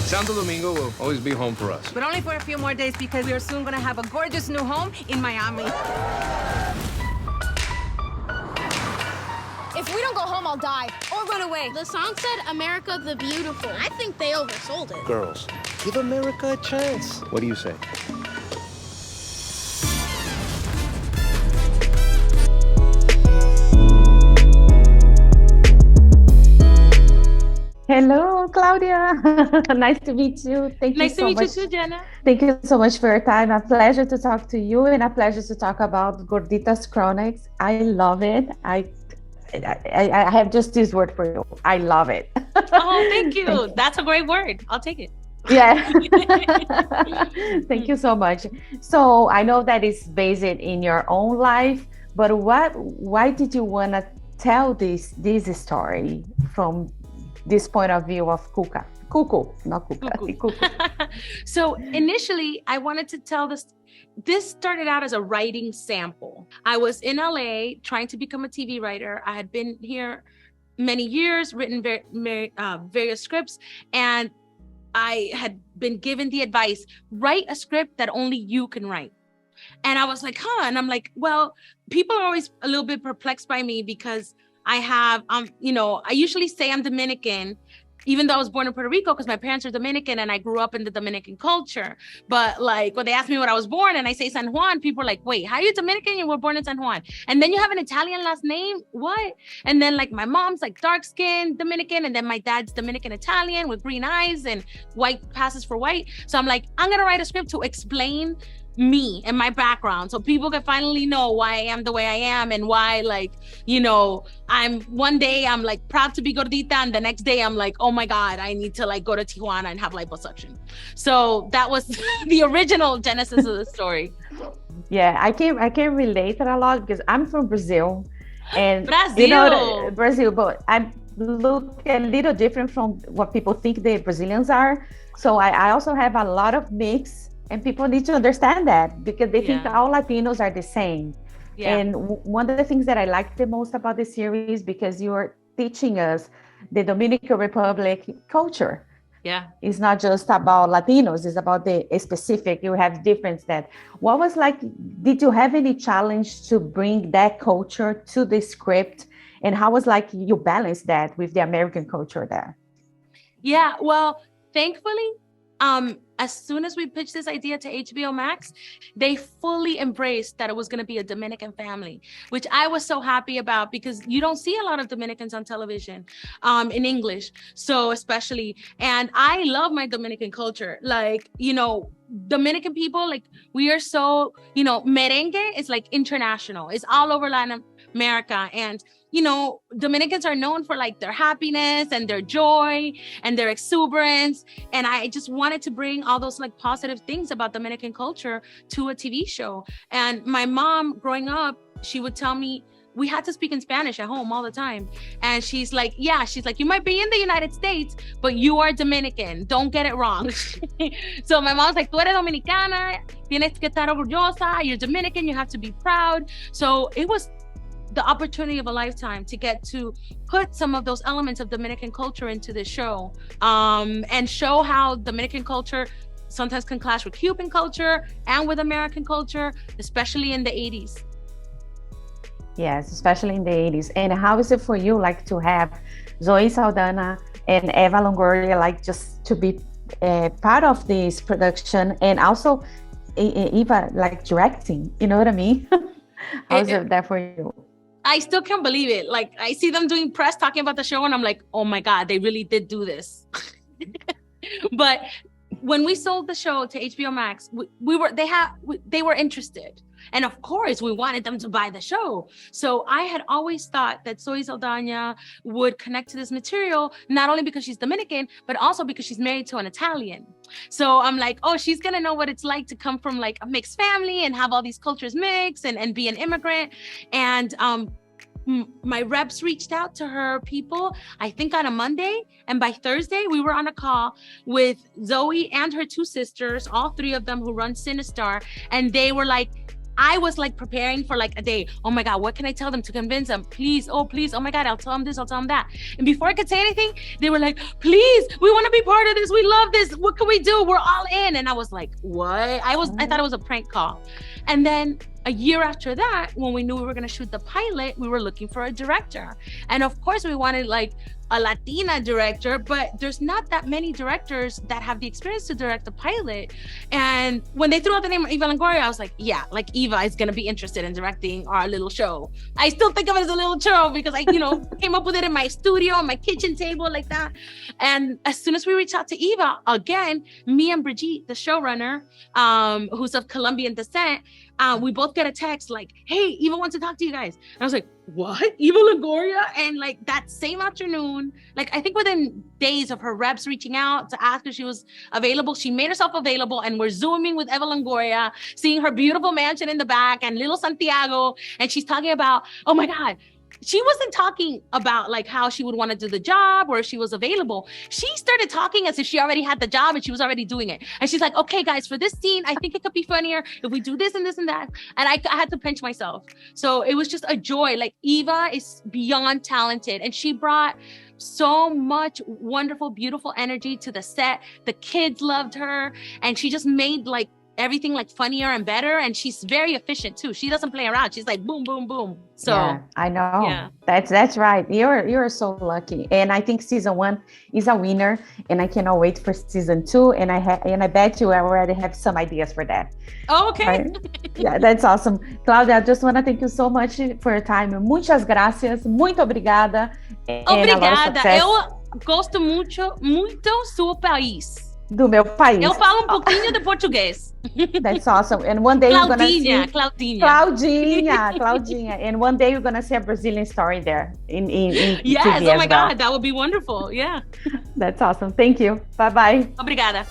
Santo Domingo will always be home for us. But only for a few more days because we are soon gonna have a gorgeous new home in Miami. If we don't go home, I'll die or run away. The song said America the Beautiful. I think they oversold it. Girls, give America a chance. What do you say? Hello, Claudia. Nice to meet you. Thank you Nice so to meet much. you too, Jana. Thank you so much for your time. A pleasure to talk to you and a pleasure to talk about Gordita's Chronicles. I love it. I have just this word for you. I love it. Oh, thank you. That's a great word. I'll take it. Yeah. Thank you so much. So I know that it's based in your own life, but why did you want to tell this story from this point of view of Cucu, not Cuca, Cucu. So initially, I wanted to tell this. This started out as a writing sample. I was in LA trying to become a TV writer. I had been here many years, written various scripts, and I had been given the advice, write a script that only you can write. And I was like, and I'm like, well, people are always a little bit perplexed by me because I have, I usually say I'm Dominican, even though I was born in Puerto Rico because my parents are Dominican and I grew up in the Dominican culture. But like when they ask me when I was born and I say San Juan, people are like, wait, how are you Dominican? You were born in San Juan. And then you have an Italian last name? What? And then like my mom's like dark skinned Dominican and then my dad's Dominican Italian with green eyes and white passes for white. So I'm like, I'm going to write a script to explain me and my background so people can finally know why I am the way I am and why I'm one day I'm like proud to be gordita and the next day I'm like, oh my God, I need to like go to Tijuana and have liposuction. So that was the original genesis of the story. Yeah, I can relate that a lot because I'm from Brazil and Brazil. Brazil, but I look a little different from what people think the Brazilians are. So I also have a lot of mix. And people need to understand that because they think all Latinos are the same. Yeah. And one of the things that I like the most about the series, because you are teaching us the Dominican Republic culture. Yeah. It's not just about Latinos, it's about the specific, you have difference that. What was like, did you have any challenge to bring that culture to the script? And how was like you balance that with the American culture there? Yeah, well, thankfully, as soon as we pitched this idea to HBO Max, they fully embraced that it was going to be a Dominican family, which I was so happy about because you don't see a lot of Dominicans on television in English. So especially, and I love my Dominican culture. Like, Dominican people, like we are so, merengue is like international. It's all over Latin America. And Dominicans are known for like their happiness and their joy and their exuberance. And I just wanted to bring all those like positive things about Dominican culture to a TV show. And my mom growing up, she would tell me, we had to speak in Spanish at home all the time. And she's like, you might be in the United States, but you are Dominican. Don't get it wrong. So my mom's like, tú eres dominicana, tienes que estar orgullosa. You're Dominican, you have to be proud. So it was the opportunity of a lifetime to get to put some of those elements of Dominican culture into the show, and show how Dominican culture sometimes can clash with Cuban culture and with American culture, especially in the 80s. Yes, especially in the 80s. And how is it for you, like, to have Zoe Saldana and Eva Longoria, like, just to be part of this production, and also Eva, like, directing, you know what I mean? How is it that for you? I still can't believe it. Like, I see them doing press talking about the show and I'm like, oh my God, they really did do this. But when we sold the show to HBO Max, they were interested. And of course, we wanted them to buy the show. So I had always thought that Zoe Saldana would connect to this material, not only because she's Dominican, but also because she's married to an Italian. So I'm like, oh, she's going to know what it's like to come from like a mixed family and have all these cultures mixed and be an immigrant. And my reps reached out to her people, I think on a Monday. And by Thursday, we were on a call with Zoe and her two sisters, all three of them who run Cinestar. And they were like, I was like preparing for like a day. Oh my God, what can I tell them to convince them? Please, oh my God, I'll tell them this, I'll tell them that. And before I could say anything, they were like, please, we want to be part of this. We love this. What can we do? We're all in. And I was like, what? I thought it was a prank call. And then a year after that, when we knew we were going to shoot the pilot, we were looking for a director. And of course we wanted like a Latina director, but there's not that many directors that have the experience to direct a pilot. And when they threw out the name of Eva Longoria, I was like, yeah, like Eva is gonna be interested in directing our little show. I still think of it as a little show because I, came up with it in my studio, on my kitchen table like that. And as soon as we reached out to Eva, again, me and Brigitte, the showrunner, who's of Colombian descent, we both get a text like, hey, Eva wants to talk to you guys. And I was like, what? Eva Longoria? And like that same afternoon, like I think within days of her reps reaching out to ask if she was available, she made herself available, and we're Zooming with Eva Longoria, seeing her beautiful mansion in the back and little Santiago. And she's talking about, oh my God, she wasn't talking about like how she would want to do the job or if she was available. She started talking as if she already had the job and she was already doing it. And she's like, okay, guys, for this scene, I think it could be funnier if we do this and this and that. And I had to pinch myself. So it was just a joy. Like Eva is beyond talented, and she brought so much wonderful, beautiful energy to the set. The kids loved her, and she just made like everything like funnier and better. And she's very efficient too. She doesn't play around. She's like boom, boom, boom. So yeah, I know. Yeah. That's right. You're so lucky. And I think season 1 is a winner, and I cannot wait for season 2. And I bet you I already have some ideas for that. Oh, okay. Right? Yeah, that's awesome. Claudia, I just want to thank you so much for your time. Muchas gracias. Muito obrigada. Obrigada. Eu gosto muito seu país. Do meu país. Eu falo pouquinho de português. That's awesome. And one day you're gonna see Claudinha. And one day you're gonna see a Brazilian story there in yes, TV oh my God, that would be wonderful. Yeah. That's awesome. Thank you. Bye-bye. Obrigada.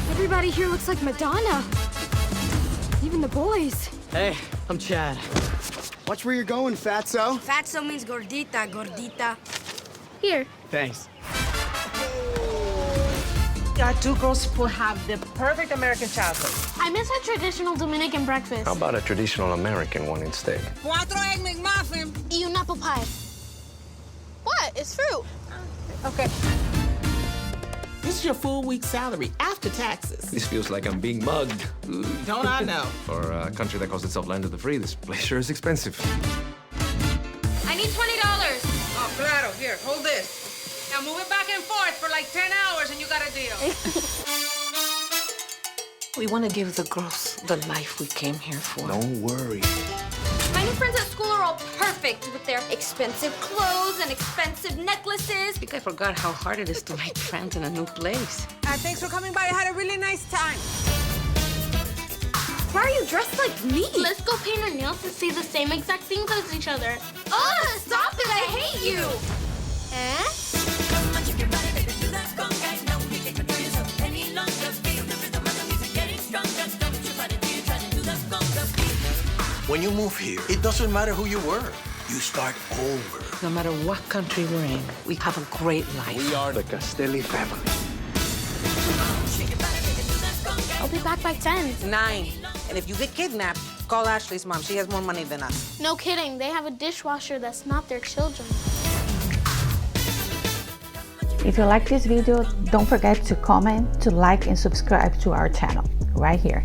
Everybody here looks like Madonna. Even the boys. Hey, I'm Chad. Watch where you're going, fatso. Fatso means gordita, gordita. Here. Thanks. Our 2 girls will have the perfect American childhood. I miss a traditional Dominican breakfast. How about a traditional American one instead? 4 egg McMuffin. Y un apple pie. What? It's fruit. Okay. This is your full week's salary after taxes. This feels like I'm being mugged. Don't I know? For a country that calls itself land of the free, this place sure is expensive. I need $20. Oh, claro. Here, hold this. Now move it back and forth for like 10 hours and you got a deal. We want to give the girls the life we came here for. Don't worry. My new friends at school are all perfect with their expensive clothes and expensive necklaces. I think I forgot how hard it is to make friends in a new place. Thanks for coming by. I had a really nice time. Why are you dressed like me? Let's go paint our nails and see the same exact things as each other. Ugh, stop it, I hate you. Eh? When you move here, it doesn't matter who you were. You start over. No matter what country we're in, we have a great life. We are the Castelli family. I'll be back by 10. 9. And if you get kidnapped, call Ashley's mom. She has more money than us. No kidding. They have a dishwasher that's not their children. If you like this video, don't forget to comment, to like, and subscribe to our channel right here.